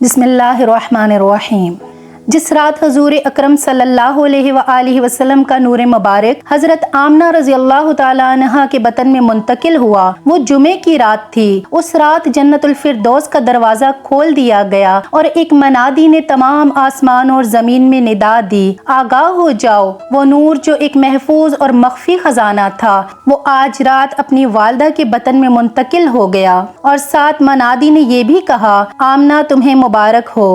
बिस्मिल्लाहिर्रहमानिर्रहीम। जिस रात हजूर अकरम सल्लल्लाहु अलैहि वसल्लम का नूर मुबारक हजरत आमना रजी अल्लाह तआला अन्हा के बतन में मुंतकिल हुआ, वो जुमे की रात थी। उस रात जन्नतुल फिरदौस का दरवाजा खोल दिया गया और एक मनादी ने तमाम आसमान और जमीन में निदा दी, आगाह हो जाओ। वो नूर जो एक महफूज और मख्फी खजाना था, वो आज रात अपनी वालदा के बतन में मुंतकिल हो गया। और साथ मनादी ने ये भी कहा, आमना तुम्हें मुबारक हो,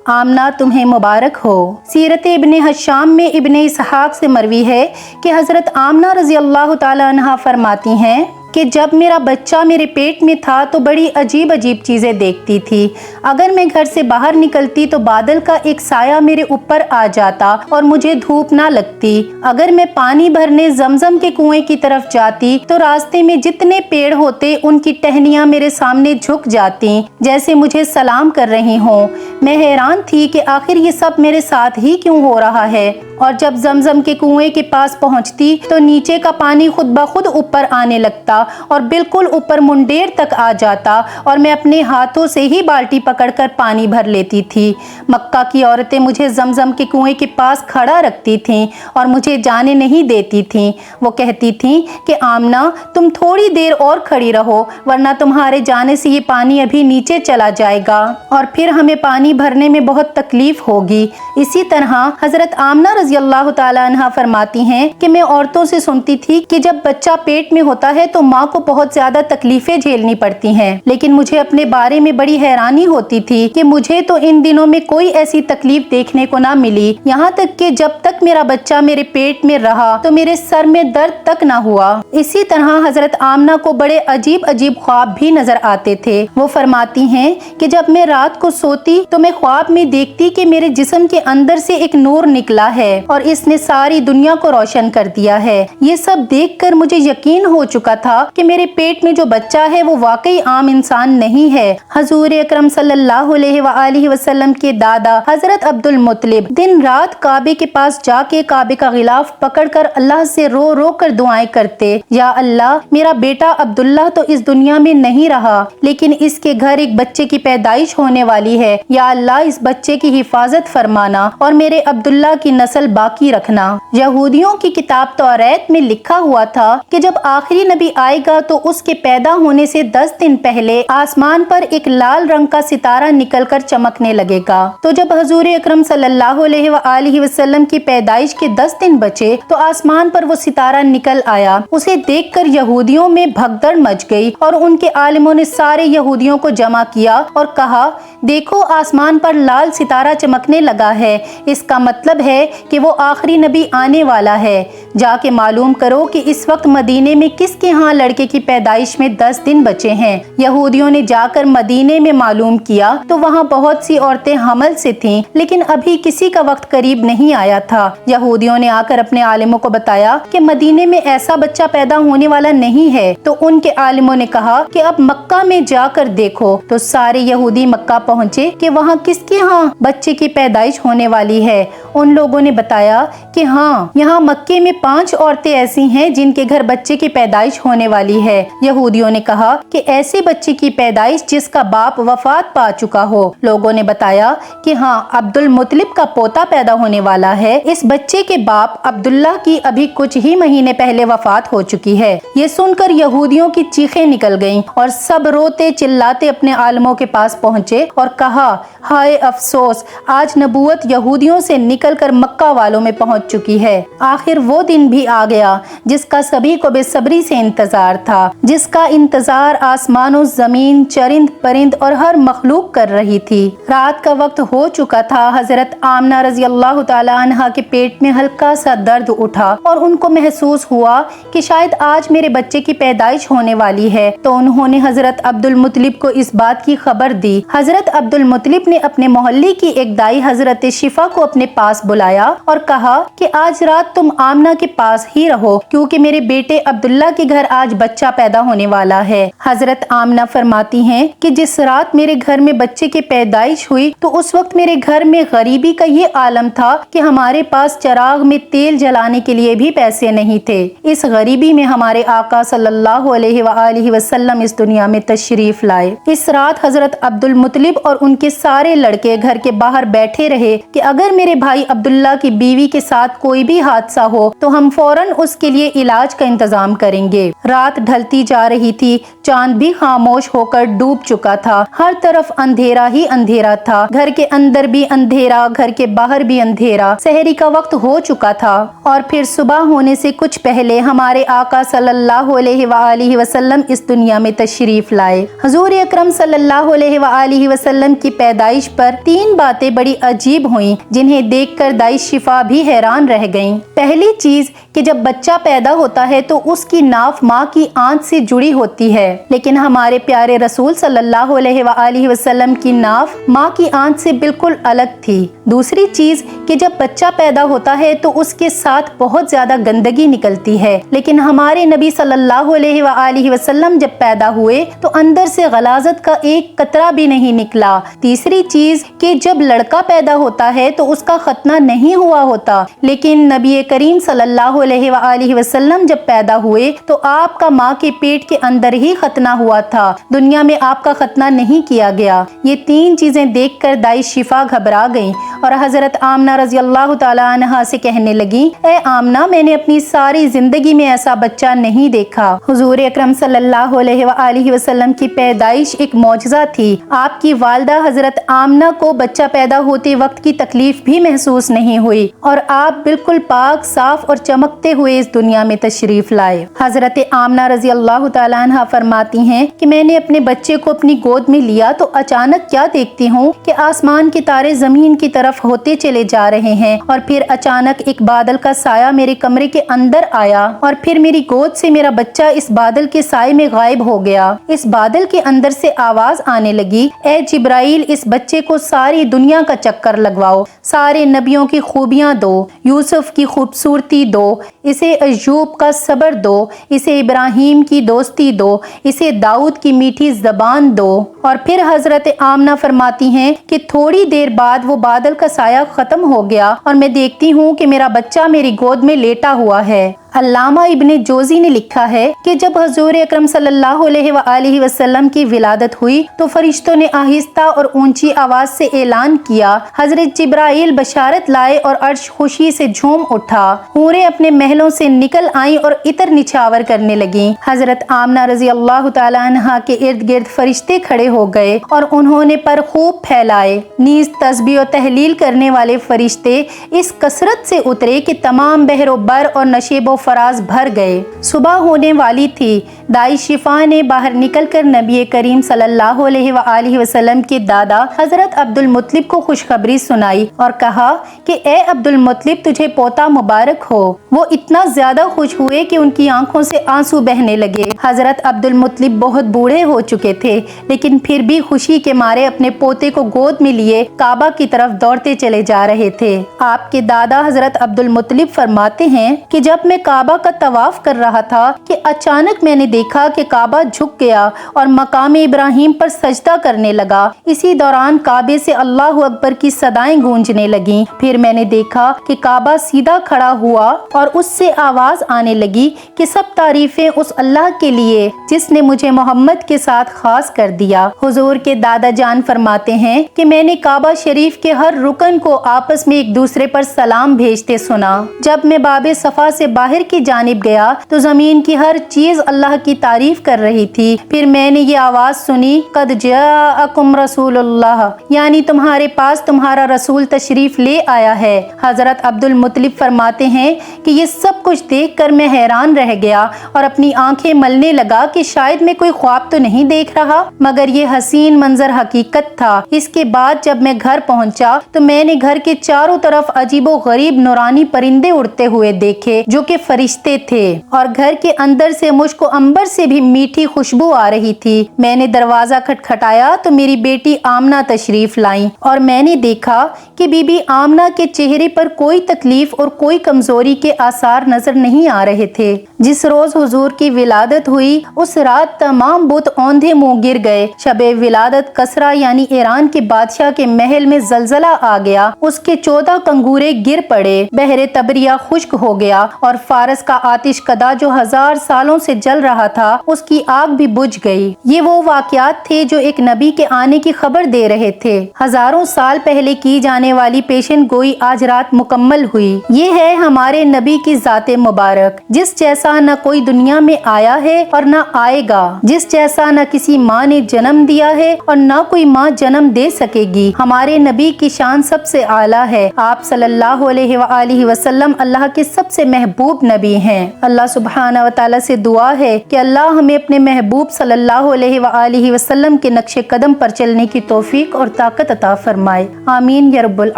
आमना तुम्हें मुबारक हो। सीरत इब्ने हशाम में इब्ने इसहाक से मरवी है कि हजरत आमना रजी अल्लाह तआला अन्हा फरमाती हैं कि जब मेरा बच्चा मेरे पेट में था तो बड़ी अजीब अजीब चीज़ें देखती थी। अगर मैं घर से बाहर निकलती तो बादल का एक साया मेरे ऊपर आ जाता और मुझे धूप ना लगती। अगर मैं पानी भरने जमजम के कुएं की तरफ जाती तो रास्ते में जितने पेड़ होते उनकी टहनियाँ मेरे सामने झुक जाती जैसे मुझे सलाम कर रही हों। मैं हैरान थी कि आखिर ये सब मेरे साथ ही क्यों हो रहा है। और जब जमजम के कुएं के पास पहुंचती तो नीचे का पानी खुद ब खुद ऊपर आने लगता और बिल्कुल ऊपर मुंडेर तक आ जाता और मैं अपने हाथों से ही बाल्टी पकड़कर पानी भर लेती थी। मक्का की औरतें मुझे जमजम के कुएं के पास खड़ा रखती थीं और मुझे जाने नहीं देती थीं। वो कहती थीं कि आमना तुम थोड़ी देर और खड़ी रहो, वरना तुम्हारे जाने से ये पानी अभी नीचे चला जाएगा और फिर हमें पानी भरने में बहुत तकलीफ होगी। इसी तरह हजरत आमना रजी अल्लाह तआला अन्हा फरमाती हैं कि मैं औरतों से सुनती थी कि जब बच्चा पेट में होता है तो माँ को बहुत ज्यादा तकलीफें झेलनी पड़ती हैं, लेकिन मुझे अपने बारे में बड़ी हैरानी होती थी कि मुझे तो इन दिनों में कोई ऐसी तकलीफ देखने को ना मिली। यहाँ तक कि जब तक मेरा बच्चा मेरे पेट में रहा तो मेरे सर में दर्द तक ना हुआ। इसी तरह हजरत आमना को बड़े अजीब अजीब ख्वाब भी नजर आते थे। वो फरमाती हैं कि जब मैं रात को सोती तो मैं ख्वाब में देखती कि मेरे जिस्म के अंदर से एक नूर निकला है और इसने सारी दुनिया को रोशन कर दिया है। ये सब देखकर मुझे यकीन हो चुका था कि मेरे पेट में जो बच्चा है वो वाकई आम इंसान नहीं है। हजूर अकरम सल्लल्लाहु अलैहि वसल्लम के दादा हजरत अब्दुल मुत्तलिब दिन रात काबे के पास जाके काबे का गिलाफ पकड़कर अल्लाह से रो रो कर दुआएं करते, या अल्लाह मेरा बेटा अब्दुल्ला तो इस दुनिया में नहीं रहा, लेकिन इसके घर एक बच्चे की पैदाइश होने वाली है। या अल्लाह इस बच्चे की हिफाजत फरमाना और मेरे अब्दुल्ला की नस्ल बाकी रखना। यहूदियों की किताब तौरात में लिखा हुआ था कि जब आखिरी नबी आएगा तो उसके पैदा होने से 10 दिन पहले आसमान पर एक लाल रंग का सितारा निकलकर चमकने लगेगा। तो जब हजूर अकरम सल्लल्लाहु अलैहि वसल्लम की पैदाइश के 10 दिन बचे तो आसमान पर वो सितारा निकल आया। उसे देखकर यहूदियों में भगदड़ मच गई और उनके आलिमों ने सारे यहूदियों को जमा किया और कहा, देखो आसमान पर लाल सितारा चमकने लगा है, इसका मतलब है कि वो आखिरी नबी आने वाला है। जाके मालूम करो कि इस वक्त मदीने में किसके यहाँ लड़के की पैदाइश में 10 दिन बचे हैं। यहूदियों ने जाकर मदीने में मालूम किया तो वहाँ बहुत सी औरतें हमल से थीं, लेकिन अभी किसी का वक्त करीब नहीं आया था। यहूदियों ने आकर अपने आलिमों को बताया कि मदीने में ऐसा बच्चा पैदा होने वाला नहीं है। तो उनके आलिमों ने कहा कि अब मक्का में जाकर देखो। तो सारे यहूदी मक्का पहुँचे कि वहाँ किसके यहाँ बच्चे की पैदाइश होने वाली है। उन लोगों ने बताया कि हाँ, यहाँ मक्के में 5 औरतें ऐसी हैं जिनके घर बच्चे की पैदाइश होने वाली है। यहूदियों ने कहा कि ऐसे बच्चे की पैदाइश जिसका बाप वफात पा चुका हो। लोगों ने बताया कि हाँ, अब्दुल मुत्तलिब का पोता पैदा होने वाला है। इस बच्चे के बाप अब्दुल्ला की अभी कुछ ही महीने पहले वफात हो चुकी है। ये सुनकर यहूदियों की चीखें निकल गईं और सब रोते चिल्लाते अपने आलिमों के पास पहुँचे और कहा, हाय अफसोस, आज नबूवत यहूदियों से निकलकर मक्का वालों में पहुंच चुकी है। आखिर वो दिन भी आ गया जिसका सभी को बेसब्री से इंतजार था, जिसका इंतजार आसमानों, जमीन, चरिंद परिंद और हर मखलूक कर रही थी। रात का वक्त हो चुका था। हजरत आमना रजी अल्लाह तआला अन्हा के पेट में हल्का सा दर्द उठा और उनको महसूस हुआ कि शायद आज मेरे बच्चे की पैदाइश होने वाली है। तो उन्होंने हजरत अब्दुल मुत्तलिब को इस बात की खबर दी। हजरत अब्दुल मुत्तलिब ने अपने मोहल्ले की एक दाई हजरत शिफा को अपने पास बुलाया और कहा कि आज रात तुम आमना کے پاس ہی رہو کیونکہ میرے بیٹے عبداللہ کے گھر آج بچہ پیدا ہونے والا ہے۔ حضرت آمنہ فرماتی ہیں کہ جس رات میرے گھر میں بچے کی پیدائش ہوئی تو اس وقت میرے گھر میں غریبی کا یہ عالم تھا کہ ہمارے پاس چراغ میں تیل جلانے کے لیے بھی پیسے نہیں تھے۔ اس غریبی میں ہمارے آقا صلی اللہ علیہ وآلہ وسلم اس دنیا میں تشریف لائے۔ اس رات حضرت عبد المطلب اور ان کے سارے لڑکے گھر کے باہر بیٹھے رہے کہ اگر میرے بھائی عبداللہ کی بیوی کے ساتھ کوئی بھی حادثہ ہو تو ہم فوراً اس کے لیے علاج کا انتظام کریں گے۔ رات ڈھلتی جا رہی تھی، چاند بھی خاموش ہو کر ڈوب چکا تھا، ہر طرف اندھیرا ہی اندھیرا تھا، گھر کے اندر بھی اندھیرا، گھر کے باہر بھی اندھیرا۔ سحری کا وقت ہو چکا تھا اور پھر صبح ہونے سے کچھ پہلے ہمارے آقا صلی اللہ علیہ وآلہ وسلم اس دنیا میں تشریف لائے۔ حضور اکرم صلی اللہ علیہ وآلہ وسلم کی پیدائش پر 3 باتیں بڑی عجیب ہوئیں جنہیں دیکھ کر دائی شفا بھی حیران رہ گئیں۔ پہلی چیز کہ جب بچہ پیدا ہوتا ہے تو اس کی ناف ماں کی آنت سے جڑی ہوتی ہے، لیکن ہمارے پیارے رسول صلی اللہ علیہ وآلہ وسلم کی ناف ماں کی آنت سے بالکل الگ تھی۔ دوسری چیز کہ جب بچہ پیدا ہوتا ہے تو اس کے ساتھ بہت زیادہ گندگی نکلتی ہے، لیکن ہمارے نبی صلی اللہ علیہ وآلہ وسلم جب پیدا ہوئے تو اندر سے غلاظت کا ایک قطرہ بھی نہیں نکلا۔ تیسری چیز کہ جب لڑکا پیدا ہوتا ہے تو اس کا ختنہ نہیں ہوا ہوتا، لیکن نبی کریم صلی اللہ علیہ وآلہ وسلم جب پیدا ہوئے تو آپ کا ماں کے پیٹ کے اندر ہی ختنہ ہوا تھا، دنیا میں آپ کا ختنہ نہیں کیا گیا۔ یہ 3 چیزیں دیکھ کر دائی شفا گھبرا گئیں اور حضرت آمنہ رضی اللہ تعالی عنہا سے کہنے لگی، اے آمنہ، میں نے اپنی ساری زندگی میں ایسا بچہ نہیں دیکھا۔ حضور اکرم صلی اللہ علیہ وآلہ وسلم کی پیدائش ایک معجزہ تھی۔ آپ کی والدہ حضرت آمنہ کو بچہ پیدا ہوتے وقت کی تکلیف بھی محسوس نہیں ہوئی اور آپ بالکل پاک، صاف اور چمکتے ہوئے اس دنیا میں تشریف لائے۔ حضرت آمنہ رضی اللہ تعالی عنہا فرماتی ہیں کہ میں نے اپنے بچے کو اپنی گود میں لیا تو اچانک کیا دیکھتی ہوں کہ آسمان کے تارے زمین کی طرف ہوتے چلے جا رہے ہیں اور پھر اچانک ایک بادل کا سایہ میرے کمرے کے اندر آیا اور پھر میری گود سے میرا بچہ اس بادل کے سائے میں غائب ہو گیا۔ اس بادل کے اندر سے آواز آنے لگی، اے جبرائیل، اس بچے کو ساری دنیا کا چکر لگواؤ، سارے نبیوں کی خوبیاں دو، یوسف کی خوبصورتی دو، اسے ایوب کا صبر دو، اسے ابراہیم کی دوستی دو، اسے داؤد کی میٹھی زبان دو۔ اور پھر حضرت آمنہ فرماتی ہیں کہ تھوڑی دیر بعد وہ بادل کا سایہ ختم ہو گیا اور میں دیکھتی ہوں کہ میرا بچہ میری گود میں لیٹا ہوا ہے۔ علامہ ابن جوزی نے لکھا ہے کہ جب حضور اکرم صلی اللہ علیہ وآلہ وسلم کی ولادت ہوئی تو فرشتوں نے آہستہ اور اونچی آواز سے اعلان کیا، حضرت جبرائیل بشارت لائے اور عرش خوشی سے جھوم اٹھا، حوریں اپنے محلوں سے نکل آئیں اور عطر نچھاور کرنے لگیں۔ حضرت آمنہ رضی اللہ تعالی عنہا کے ارد گرد فرشتے کھڑے ہو گئے اور انہوں نے پر خوب پھیلائے، نیز تسبیح و تحلیل کرنے والے فرشتے اس کثرت سے اترے کہ تمام بحر و بر اور نشیب و فراز بھر گئے۔ صبح ہونے والی تھی، دائی شفا نے باہر نکل کر نبی کریم صلی اللہ علیہ وآلہ وسلم کے دادا حضرت عبد المطلب کو خوشخبری سنائی اور کہا کہ اے عبد المطلب، تجھے پوتا مبارک ہو۔ وہ اتنا زیادہ خوش ہوئے کہ ان کی آنکھوں سے آنسو بہنے لگے۔ حضرت عبد المطلب بہت بوڑھے ہو چکے تھے، لیکن پھر بھی خوشی کے مارے اپنے پوتے کو گود میں لیے کعبہ کی طرف دوڑتے چلے جا رہے تھے۔ آپ کے دادا حضرت عبد المطلب فرماتے ہیں کہ جب میں کعبہ کا طواف کر رہا تھا کہ اچانک میں نے دیکھا کہ کعبہ جھک گیا اور مقام ابراہیم پر سجدہ کرنے لگا۔ اسی دوران کعبے سے اللہ اکبر کی صدائیں گونجنے لگیں۔ پھر میں نے دیکھا کہ کعبہ سیدھا کھڑا ہوا اور اس سے آواز آنے لگی کہ سب تعریفیں اس اللہ کے لیے جس نے مجھے محمد کے ساتھ خاص کر دیا۔ حضور کے دادا جان فرماتے ہیں کہ میں نے کعبہ شریف کے ہر رکن کو آپس میں ایک دوسرے پر سلام بھیجتے سنا۔ جب میں باب صفا سے باہر کی جانب گیا تو زمین کی ہر چیز اللہ کی تعریف کر رہی تھی۔ پھر میں نے یہ آواز سنی، قد جاءکم رسول اللہ، یعنی تمہارے پاس تمہارا رسول تشریف لے آیا ہے۔ حضرت عبد المطلب فرماتے ہیں کہ یہ سب کچھ دیکھ کر میں حیران رہ گیا اور اپنی آنکھیں ملنے لگا کہ شاید میں کوئی خواب تو نہیں دیکھ رہا، مگر یہ حسین منظر حقیقت تھا۔ اس کے بعد جب میں گھر پہنچا تو میں نے گھر کے چاروں طرف عجیب و غریب نورانی پرندے اڑتے ہوئے دیکھے جو کہ فرشتے تھے، اور گھر کے اندر سے مشک و عنبر سے بھی میٹھی خوشبو آ رہی تھی۔ میں نے دروازہ کھٹکھٹایا تو میری بیٹی آمنہ تشریف لائیں اور میں نے دیکھا کہ कि बीबी आमना के चेहरे पर कोई तकलीफ और कोई कमजोरी के आसार नजर नहीं आ रहे थे। जिस रोज हुजूर की विलादत हुई उस रात तमाम बुत औंधे मुंह गिर गए। शबे विलादत कसरा यानी ईरान के बादशाह के महल में जलजला आ गया। उसके 14 कंगूरे गिर पड़े, बहरे तबरिया खुश्क हो गया और फारस का आतिश कदा जो 1000 सालों से जल रहा था उसकी आग भी बुझ गई। ये वो वाकयात थे जो एक नबी के आने की खबर दे रहे थे। हजारों साल पहले की जाने वाली पेशन गोई आज रात मुकम्मल हुई। ये है हमारे नबी की जाते मुबारक, जिस जैसा न कोई दुनिया में आया है और न आएगा, जिस जैसा न किसी माँ ने जन्म दिया है और न कोई माँ जन्म दे सकेगी। हमारे नबी की शान सबसे आला है। आप सल्लल्लाहु अलैहि वसल्लम अल्लाह के सबसे महबूब नबी हैं। अल्लाह सुब्हानहू व तआला से दुआ है कि अल्लाह हमें अपने महबूब सल्लल्लाहु अलैहि वसल्लम के नक्शे कदम पर चलने की तौफीक और ताकत अता फरमाए। आमीन या रब्बुल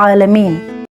आलमीन।